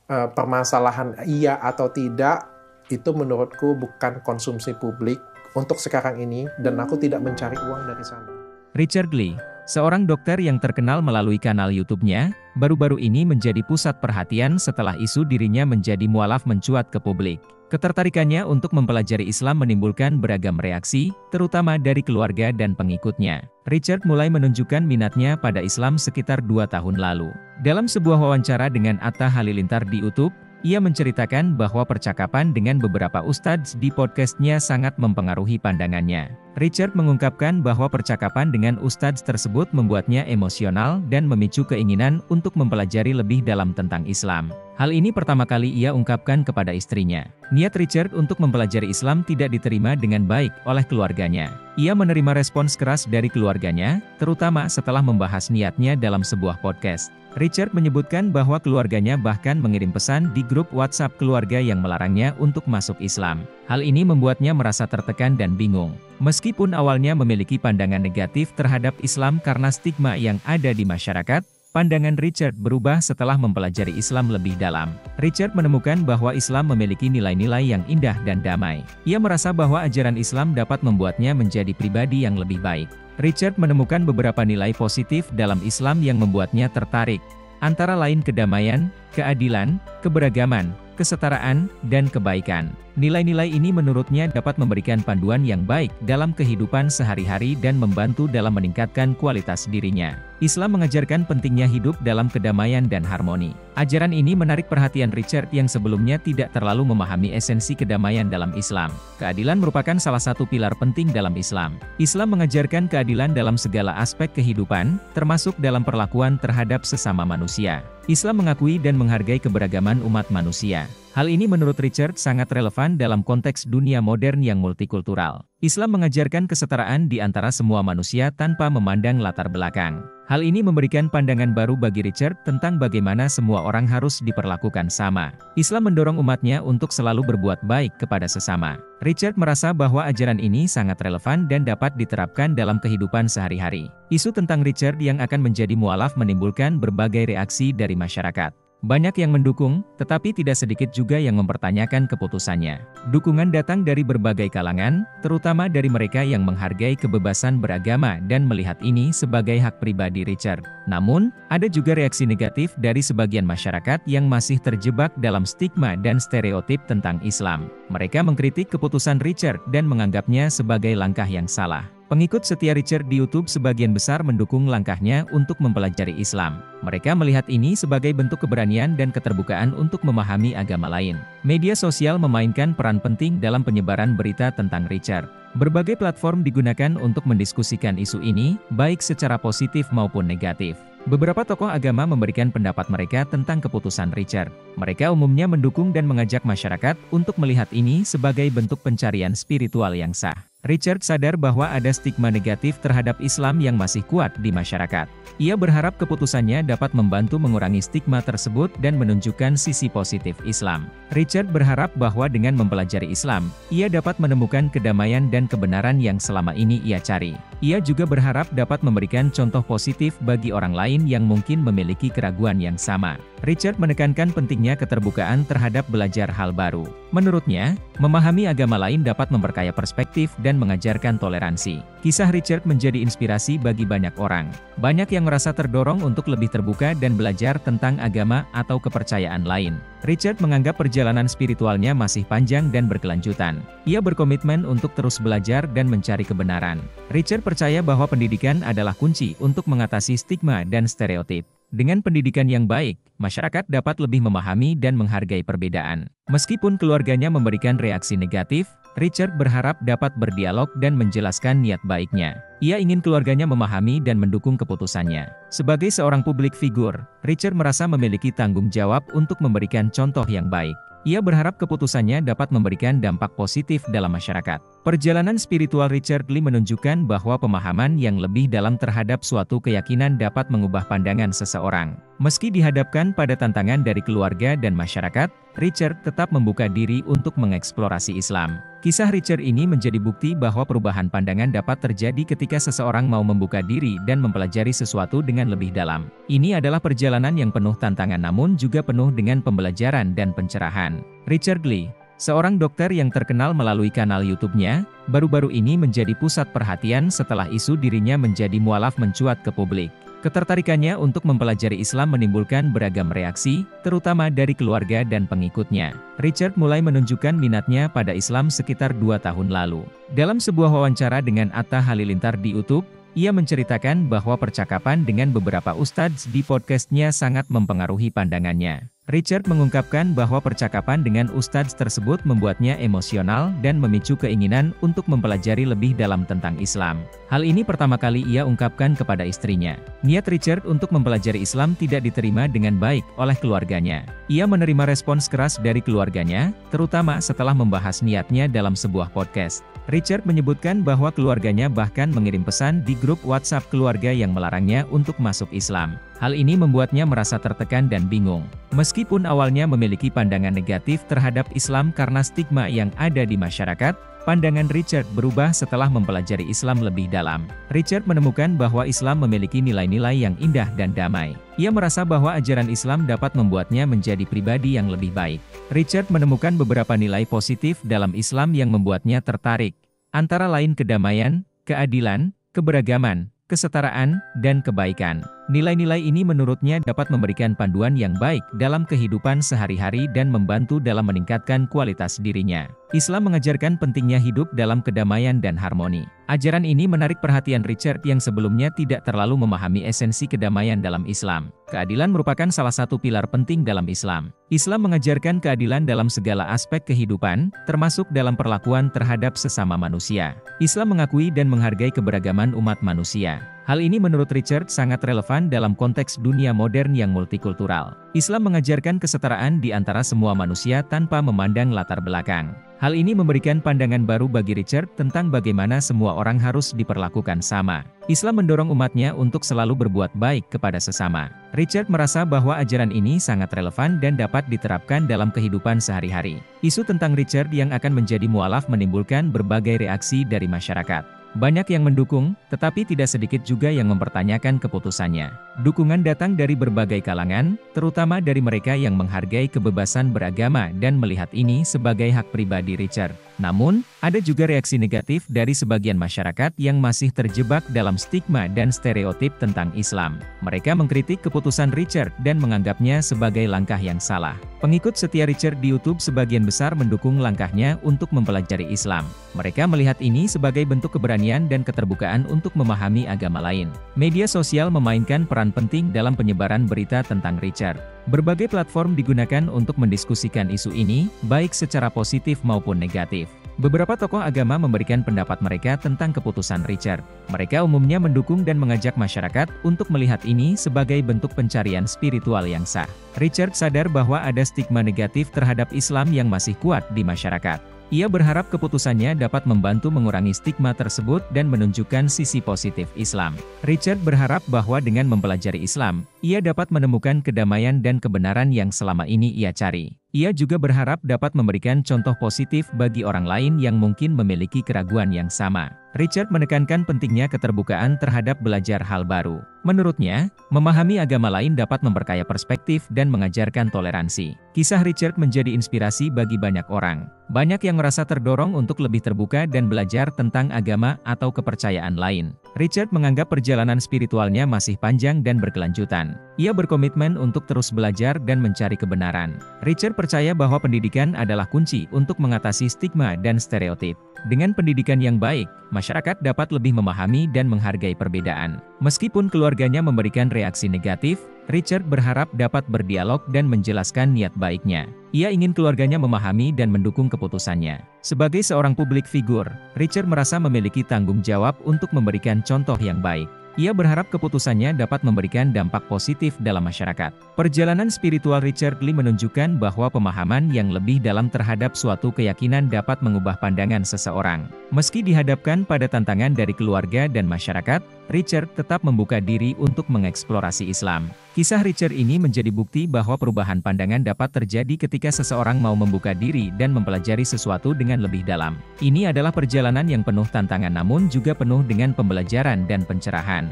permasalahan iya atau tidak, itu menurutku bukan konsumsi publik untuk sekarang ini, dan aku tidak mencari uang dari sana. Richard Lee, seorang dokter yang terkenal melalui kanal YouTube-nya, baru-baru ini menjadi pusat perhatian setelah isu dirinya menjadi mualaf mencuat ke publik. Ketertarikannya untuk mempelajari Islam menimbulkan beragam reaksi, terutama dari keluarga dan pengikutnya. Richard mulai menunjukkan minatnya pada Islam sekitar 2 tahun lalu. Dalam sebuah wawancara dengan Atta Halilintar di YouTube, ia menceritakan bahwa percakapan dengan beberapa ustadz di podcastnya sangat mempengaruhi pandangannya. Richard mengungkapkan bahwa percakapan dengan ustadz tersebut membuatnya emosional dan memicu keinginan untuk mempelajari lebih dalam tentang Islam. Hal ini pertama kali ia ungkapkan kepada istrinya. Niat Richard untuk mempelajari Islam tidak diterima dengan baik oleh keluarganya. Ia menerima respons keras dari keluarganya, terutama setelah membahas niatnya dalam sebuah podcast. Richard menyebutkan bahwa keluarganya bahkan mengirim pesan di grup WhatsApp keluarga yang melarangnya untuk masuk Islam. Hal ini membuatnya merasa tertekan dan bingung. Meskipun awalnya memiliki pandangan negatif terhadap Islam karena stigma yang ada di masyarakat, pandangan Richard berubah setelah mempelajari Islam lebih dalam. Richard menemukan bahwa Islam memiliki nilai-nilai yang indah dan damai. Ia merasa bahwa ajaran Islam dapat membuatnya menjadi pribadi yang lebih baik. Richard menemukan beberapa nilai positif dalam Islam yang membuatnya tertarik, antara lain kedamaian, keadilan, keberagaman, kesetaraan, dan kebaikan. Nilai-nilai ini menurutnya dapat memberikan panduan yang baik dalam kehidupan sehari-hari dan membantu dalam meningkatkan kualitas dirinya. Islam mengajarkan pentingnya hidup dalam kedamaian dan harmoni. Ajaran ini menarik perhatian Richard yang sebelumnya tidak terlalu memahami esensi kedamaian dalam Islam. Keadilan merupakan salah satu pilar penting dalam Islam. Islam mengajarkan keadilan dalam segala aspek kehidupan, termasuk dalam perlakuan terhadap sesama manusia. Islam mengakui dan menghargai keberagaman umat manusia. Hal ini menurut Richard sangat relevan dalam konteks dunia modern yang multikultural. Islam mengajarkan kesetaraan di antara semua manusia tanpa memandang latar belakang. Hal ini memberikan pandangan baru bagi Richard tentang bagaimana semua orang harus diperlakukan sama. Islam mendorong umatnya untuk selalu berbuat baik kepada sesama. Richard merasa bahwa ajaran ini sangat relevan dan dapat diterapkan dalam kehidupan sehari-hari. Isu tentang Richard yang akan menjadi mualaf menimbulkan berbagai reaksi dari masyarakat. Banyak yang mendukung, tetapi tidak sedikit juga yang mempertanyakan keputusannya. Dukungan datang dari berbagai kalangan, terutama dari mereka yang menghargai kebebasan beragama dan melihat ini sebagai hak pribadi Richard. Namun, ada juga reaksi negatif dari sebagian masyarakat yang masih terjebak dalam stigma dan stereotip tentang Islam. Mereka mengkritik keputusan Richard dan menganggapnya sebagai langkah yang salah. Pengikut setia Richard di YouTube sebagian besar mendukung langkahnya untuk mempelajari Islam. Mereka melihat ini sebagai bentuk keberanian dan keterbukaan untuk memahami agama lain. Media sosial memainkan peran penting dalam penyebaran berita tentang Richard. Berbagai platform digunakan untuk mendiskusikan isu ini, baik secara positif maupun negatif. Beberapa tokoh agama memberikan pendapat mereka tentang keputusan Richard. Mereka umumnya mendukung dan mengajak masyarakat untuk melihat ini sebagai bentuk pencarian spiritual yang sah. Richard sadar bahwa ada stigma negatif terhadap Islam yang masih kuat di masyarakat. Ia berharap keputusannya dapat membantu mengurangi stigma tersebut dan menunjukkan sisi positif Islam. Richard berharap bahwa dengan mempelajari Islam, ia dapat menemukan kedamaian dan kebenaran yang selama ini ia cari. Ia juga berharap dapat memberikan contoh positif bagi orang lain yang mungkin memiliki keraguan yang sama. Richard menekankan pentingnya keterbukaan terhadap belajar hal baru. Menurutnya, memahami agama lain dapat memperkaya perspektif dan mengajarkan toleransi. Kisah Richard menjadi inspirasi bagi banyak orang. Banyak yang merasa terdorong untuk lebih terbuka dan belajar tentang agama atau kepercayaan lain. Richard menganggap perjalanan spiritualnya masih panjang dan berkelanjutan. Ia berkomitmen untuk terus belajar dan mencari kebenaran. Richard percaya bahwa pendidikan adalah kunci untuk mengatasi stigma dan stereotip. Dengan pendidikan yang baik, masyarakat dapat lebih memahami dan menghargai perbedaan. Meskipun keluarganya memberikan reaksi negatif, Richard berharap dapat berdialog dan menjelaskan niat baiknya. Ia ingin keluarganya memahami dan mendukung keputusannya. Sebagai seorang publik figur, Richard merasa memiliki tanggung jawab untuk memberikan contoh yang baik. Ia berharap keputusannya dapat memberikan dampak positif dalam masyarakat. Perjalanan spiritual Richard Lee menunjukkan bahwa pemahaman yang lebih dalam terhadap suatu keyakinan dapat mengubah pandangan seseorang. Meski dihadapkan pada tantangan dari keluarga dan masyarakat, Richard tetap membuka diri untuk mengeksplorasi Islam. Kisah Richard ini menjadi bukti bahwa perubahan pandangan dapat terjadi ketika seseorang mau membuka diri dan mempelajari sesuatu dengan lebih dalam. Ini adalah perjalanan yang penuh tantangan namun juga penuh dengan pembelajaran dan pencerahan. Richard Lee, seorang dokter yang terkenal melalui kanal YouTube-nya, baru-baru ini menjadi pusat perhatian setelah isu dirinya menjadi mualaf mencuat ke publik. Ketertarikannya untuk mempelajari Islam menimbulkan beragam reaksi, terutama dari keluarga dan pengikutnya. Richard mulai menunjukkan minatnya pada Islam sekitar 2 tahun lalu. Dalam sebuah wawancara dengan Atta Halilintar di YouTube, ia menceritakan bahwa percakapan dengan beberapa ustadz di podcastnya sangat mempengaruhi pandangannya. Richard mengungkapkan bahwa percakapan dengan ustadz tersebut membuatnya emosional dan memicu keinginan untuk mempelajari lebih dalam tentang Islam. Hal ini pertama kali ia ungkapkan kepada istrinya. Niat Richard untuk mempelajari Islam tidak diterima dengan baik oleh keluarganya. Ia menerima respons keras dari keluarganya, terutama setelah membahas niatnya dalam sebuah podcast. Richard menyebutkan bahwa keluarganya bahkan mengirim pesan di grup WhatsApp keluarga yang melarangnya untuk masuk Islam. Hal ini membuatnya merasa tertekan dan bingung. Meskipun awalnya memiliki pandangan negatif terhadap Islam karena stigma yang ada di masyarakat, pandangan Richard berubah setelah mempelajari Islam lebih dalam. Richard menemukan bahwa Islam memiliki nilai-nilai yang indah dan damai. Ia merasa bahwa ajaran Islam dapat membuatnya menjadi pribadi yang lebih baik. Richard menemukan beberapa nilai positif dalam Islam yang membuatnya tertarik, antara lain kedamaian, keadilan, keberagaman, kesetaraan, dan kebaikan. Nilai-nilai ini menurutnya dapat memberikan panduan yang baik dalam kehidupan sehari-hari dan membantu dalam meningkatkan kualitas dirinya. Islam mengajarkan pentingnya hidup dalam kedamaian dan harmoni. Ajaran ini menarik perhatian Richard yang sebelumnya tidak terlalu memahami esensi kedamaian dalam Islam. Keadilan merupakan salah satu pilar penting dalam Islam. Islam mengajarkan keadilan dalam segala aspek kehidupan, termasuk dalam perlakuan terhadap sesama manusia. Islam mengakui dan menghargai keberagaman umat manusia. Hal ini menurut Richard sangat relevan dalam konteks dunia modern yang multikultural. Islam mengajarkan kesetaraan di antara semua manusia tanpa memandang latar belakang. Hal ini memberikan pandangan baru bagi Richard tentang bagaimana semua orang harus diperlakukan sama. Islam mendorong umatnya untuk selalu berbuat baik kepada sesama. Richard merasa bahwa ajaran ini sangat relevan dan dapat diterapkan dalam kehidupan sehari-hari. Isu tentang Richard yang akan menjadi mualaf menimbulkan berbagai reaksi dari masyarakat. Banyak yang mendukung, tetapi tidak sedikit juga yang mempertanyakan keputusannya. Dukungan datang dari berbagai kalangan, terutama dari mereka yang menghargai kebebasan beragama dan melihat ini sebagai hak pribadi Richard. Namun, ada juga reaksi negatif dari sebagian masyarakat yang masih terjebak dalam stigma dan stereotip tentang Islam. Mereka mengkritik keputusan Richard dan menganggapnya sebagai langkah yang salah. Pengikut setia Richard di YouTube sebagian besar mendukung langkahnya untuk mempelajari Islam. Mereka melihat ini sebagai bentuk keberanian dan keterbukaan untuk memahami agama lain. Media sosial memainkan peran penting dalam penyebaran berita tentang Richard. Berbagai platform digunakan untuk mendiskusikan isu ini, baik secara positif maupun negatif. Beberapa tokoh agama memberikan pendapat mereka tentang keputusan Richard. Mereka umumnya mendukung dan mengajak masyarakat untuk melihat ini sebagai bentuk pencarian spiritual yang sah. Richard sadar bahwa ada stigma negatif terhadap Islam yang masih kuat di masyarakat. Ia berharap keputusannya dapat membantu mengurangi stigma tersebut dan menunjukkan sisi positif Islam. Richard berharap bahwa dengan mempelajari Islam, ia dapat menemukan kedamaian dan kebenaran yang selama ini ia cari. Ia juga berharap dapat memberikan contoh positif bagi orang lain yang mungkin memiliki keraguan yang sama. Richard menekankan pentingnya keterbukaan terhadap belajar hal baru. Menurutnya, memahami agama lain dapat memperkaya perspektif dan mengajarkan toleransi. Kisah Richard menjadi inspirasi bagi banyak orang. Banyak yang merasa terdorong untuk lebih terbuka dan belajar tentang agama atau kepercayaan lain. Richard menganggap perjalanan spiritualnya masih panjang dan berkelanjutan. Ia berkomitmen untuk terus belajar dan mencari kebenaran. Richard percaya bahwa pendidikan adalah kunci untuk mengatasi stigma dan stereotip. Dengan pendidikan yang baik, masyarakat dapat lebih memahami dan menghargai perbedaan. Meskipun keluarganya memberikan reaksi negatif, Richard berharap dapat berdialog dan menjelaskan niat baiknya. Ia ingin keluarganya memahami dan mendukung keputusannya. Sebagai seorang publik figur, Richard merasa memiliki tanggung jawab untuk memberikan contoh yang baik. Ia berharap keputusannya dapat memberikan dampak positif dalam masyarakat. Perjalanan spiritual Richard Lee menunjukkan bahwa pemahaman yang lebih dalam terhadap suatu keyakinan dapat mengubah pandangan seseorang. Meski dihadapkan pada tantangan dari keluarga dan masyarakat, Richard tetap membuka diri untuk mengeksplorasi Islam. Kisah Richard ini menjadi bukti bahwa perubahan pandangan dapat terjadi ketika seseorang mau membuka diri dan mempelajari sesuatu dengan lebih dalam. Ini adalah perjalanan yang penuh tantangan namun juga penuh dengan pembelajaran dan pencerahan.